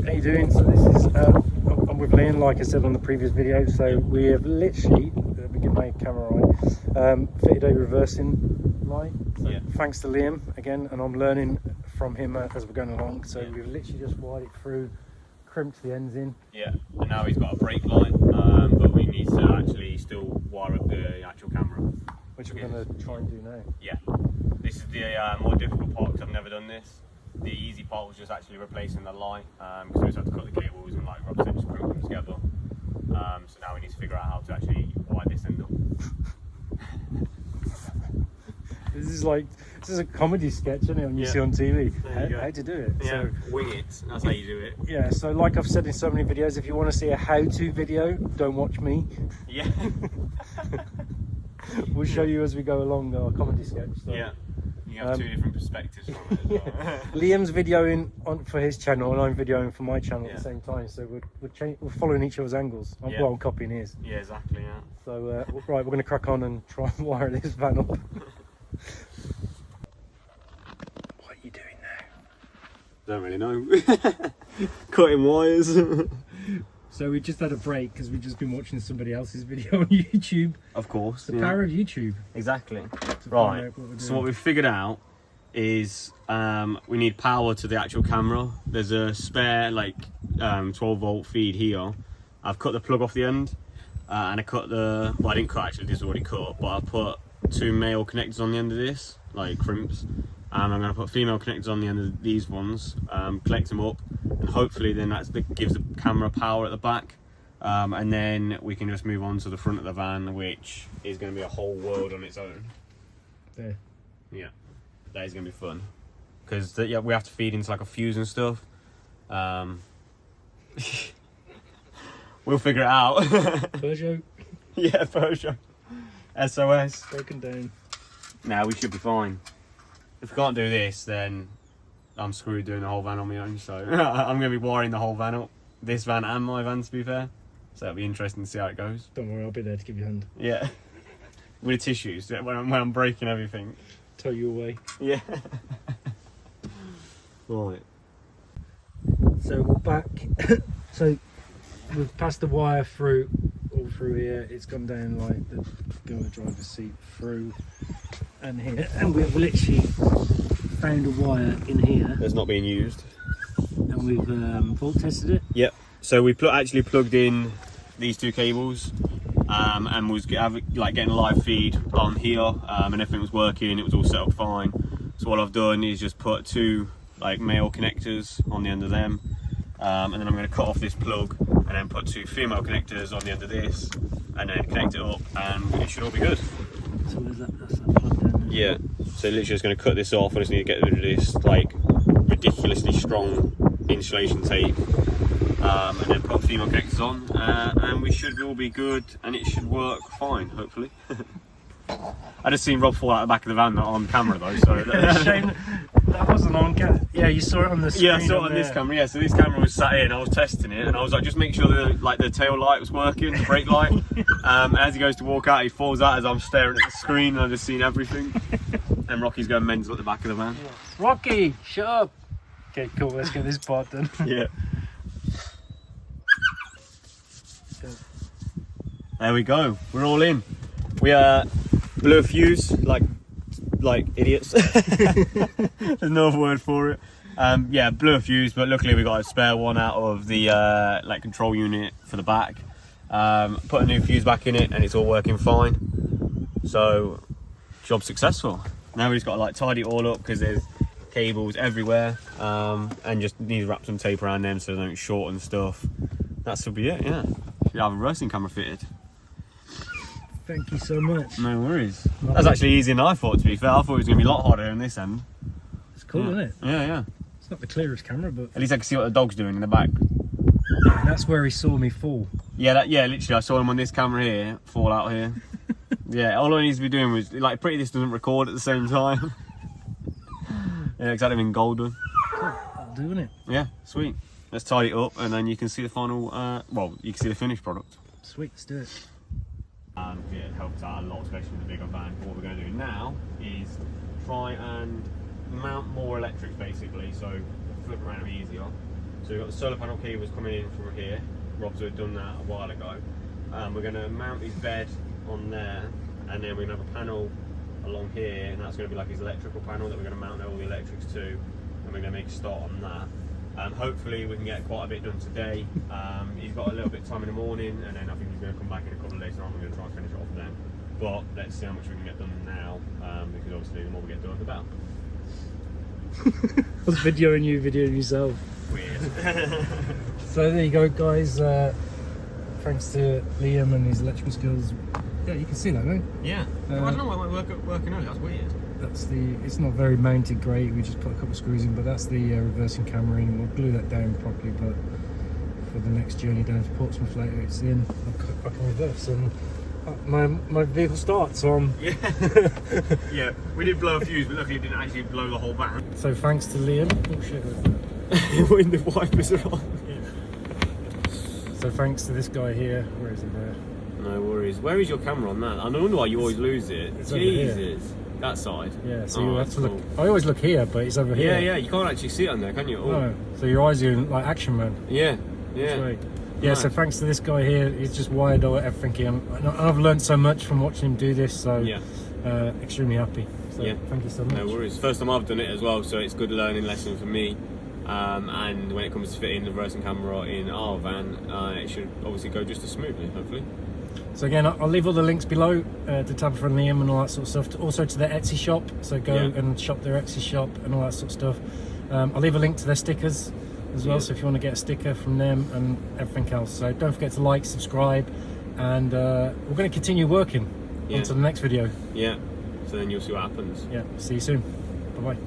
How you doing? So this is I'm with Liam, like I said on the previous video. So we have literally we get my camera right, fitted a reversing light. So thanks to Liam again, and I'm learning from him as we're going along. So we've literally just wired it through, crimped the ends in. Yeah, and now he's got a brake light, but we need to actually still wire up the actual camera, Which we're going to try and do now. Yeah, this is the more difficult part because I've never done this. The easy part was just actually replacing the light, because we just had to cut the cables and like rub stitches, group them together. So now we need to figure out how to actually wire this end up. This is a comedy sketch, isn't it? You see on TV. How to do it? Yeah, so, wing it. That's how you do it. Yeah. So like I've said in so many videos, if you want to see a how-to video, don't watch me. Yeah. We'll show you as we go along our comedy sketch. So. Yeah. You have two different perspectives from it as well. Liam's videoing for his channel and I'm videoing for my channel at the same time, so we're following each other's angles. Well, I'm copying his. Yeah, exactly, yeah. So, right, we're going to crack on and try and wire this van up. What are you doing now? Don't really know. Cutting wires. So we just had a break because we've just been watching somebody else's video on YouTube. Of course. The power of YouTube. Exactly. Right. So what we've figured out is we need power to the actual camera. There's a spare 12 volt feed here. I've cut the plug off the end and I cut I didn't cut actually, this is already cut, but I put two male connectors on the end of this, like crimps. I'm going to put female connectors on the end of these ones, collect them up, and hopefully then that gives the camera power at the back, and then we can just move on to the front of the van, which is going to be a whole world on its own. There. Yeah, that is going to be fun, because we have to feed into like a fuse and stuff. We'll figure it out. Peugeot. Yeah, Peugeot. SOS. Broken down. Nah, we should be fine. If we can't do this, then I'm screwed doing the whole van on my own. So I'm going to be wiring the whole van up. This van and my van, to be fair. So it'll be interesting to see how it goes. Don't worry, I'll be there to give you a hand. Yeah. With tissues, when I'm breaking everything. Tow you away. Yeah. Right. So we're back. So we've passed the wire through, all through here. It's gone down like the driver's seat through and here, and we've literally found a wire in here That's not being used. and we've volt tested it. Yep. So we actually plugged in these two cables, and was getting a live feed on here, and everything was working. It was all set up fine. So what I've done is just put two male connectors on the end of them, and then I'm going to cut off this plug and then put two female connectors on the end of this, and then connect it up, and it should all be good. So where's that? That's that plug down there. Yeah. So literally just going to cut this off. I just need to get rid of this ridiculously strong insulation tape, and then put female connectors on, and we should all be good, and it should work fine, hopefully. I just seen Rob fall out the back of the van on camera though, so Shame that wasn't on camera. Yeah, you saw it on the screen. Yeah, I saw it on this camera. Yeah, so this camera was sat in. I was testing it, and I was like, just make sure the tail light was working, the brake light. As he goes to walk out, he falls out as I'm staring at the screen, and I've just seen everything. And Rocky's going mental at the back of the van. Rocky, shut up. Okay, cool. Let's get this part done. Yeah. There we go. We're all in. We blew a fuse like idiots. There's no other word for it. Yeah, blew a fuse, but luckily we got a spare one out of the control unit for the back. Put a new fuse back in it, and it's all working fine. So, job successful. Now we just got to tidy it all up because there's cables everywhere, and just need to wrap some tape around them so they don't short and stuff. That should be it. Yeah, should have a reversing camera fitted. Thank you so much. No worries. That's actually easier than I thought, to be fair. I thought it was going to be a lot harder on this end. It's cool, isn't it? Yeah. It's not the clearest camera, but At least I can see what the dog's doing in the back. that's where he saw me fall. Yeah, literally, I saw him on this camera here, fall out here. Yeah, all I needs to be doing was, pretty this doesn't record at the same time. Yeah, exactly, in golden. Cool, that'll do, isn't it? Yeah, sweet. Let's tidy it up, and then you can see the final, you can see the finished product. Sweet, let's do it. Yeah, it helps out a lot, especially with the bigger van. What we're going to do now is try and mount more electrics, basically, so flip around a bit easier. So we've got the solar panel cables coming in from here. Rob's had done that a while ago. We're going to mount his bed on there, and then we're going to have a panel along here, and that's going to be like his electrical panel that we're going to mount all the electrics to, and we're going to make a start on that. Hopefully we can get quite a bit done today. He's got a little bit of time in the morning, and then I think he's going to come back in a couple of days and I'm going to try and finish it off then. But let's see how much we can get done now, because obviously the more we get done, the better. I was videoing yourself. Weird. So there you go, guys. Thanks to Liam and his electrical skills. Yeah, you can see that, right? Yeah. I don't know why it weren't working earlier. That's weird. That's it's not very mounted great. We just put a couple of screws in, but that's the reversing camera in. We'll glue that down properly. But for the next journey down to Portsmouth later, it's in. I can reverse and my vehicle starts on. Yeah. Yeah. We did blow a fuse, but luckily it didn't actually blow the whole van. So thanks to Liam. Oh shit. When the wipers are on. So thanks to this guy here. Where is he there? No worries. Where is your camera on that? I wonder why you always lose it. It's over here. Jesus. That side. Yeah, so you have to look. I always look here, but it's over here. Yeah, yeah. You can't actually see it on there, can you? No. So your eyes are in, like Action Man. Yeah, yeah. Yeah, Nice. so thanks to this guy here, he's just wired all everything in. And I've learned so much from watching him do this, so Yeah. Extremely happy. So Yeah. thank you so much. No worries. First time I've done it as well, so it's a good learning lesson for me. And when it comes to fitting the reversing camera in our van, it should obviously go just as smoothly, hopefully. So again, I'll leave all the links below to Tabitha and Liam and all that sort of stuff. Also to their Etsy shop, so go and shop their Etsy shop and all that sort of stuff. I'll leave a link to their stickers as well, so if you want to get a sticker from them and everything else. So don't forget to like, subscribe, and we're going to continue working on to the next video. Yeah, so then you'll see what happens. Yeah, see you soon. Bye bye.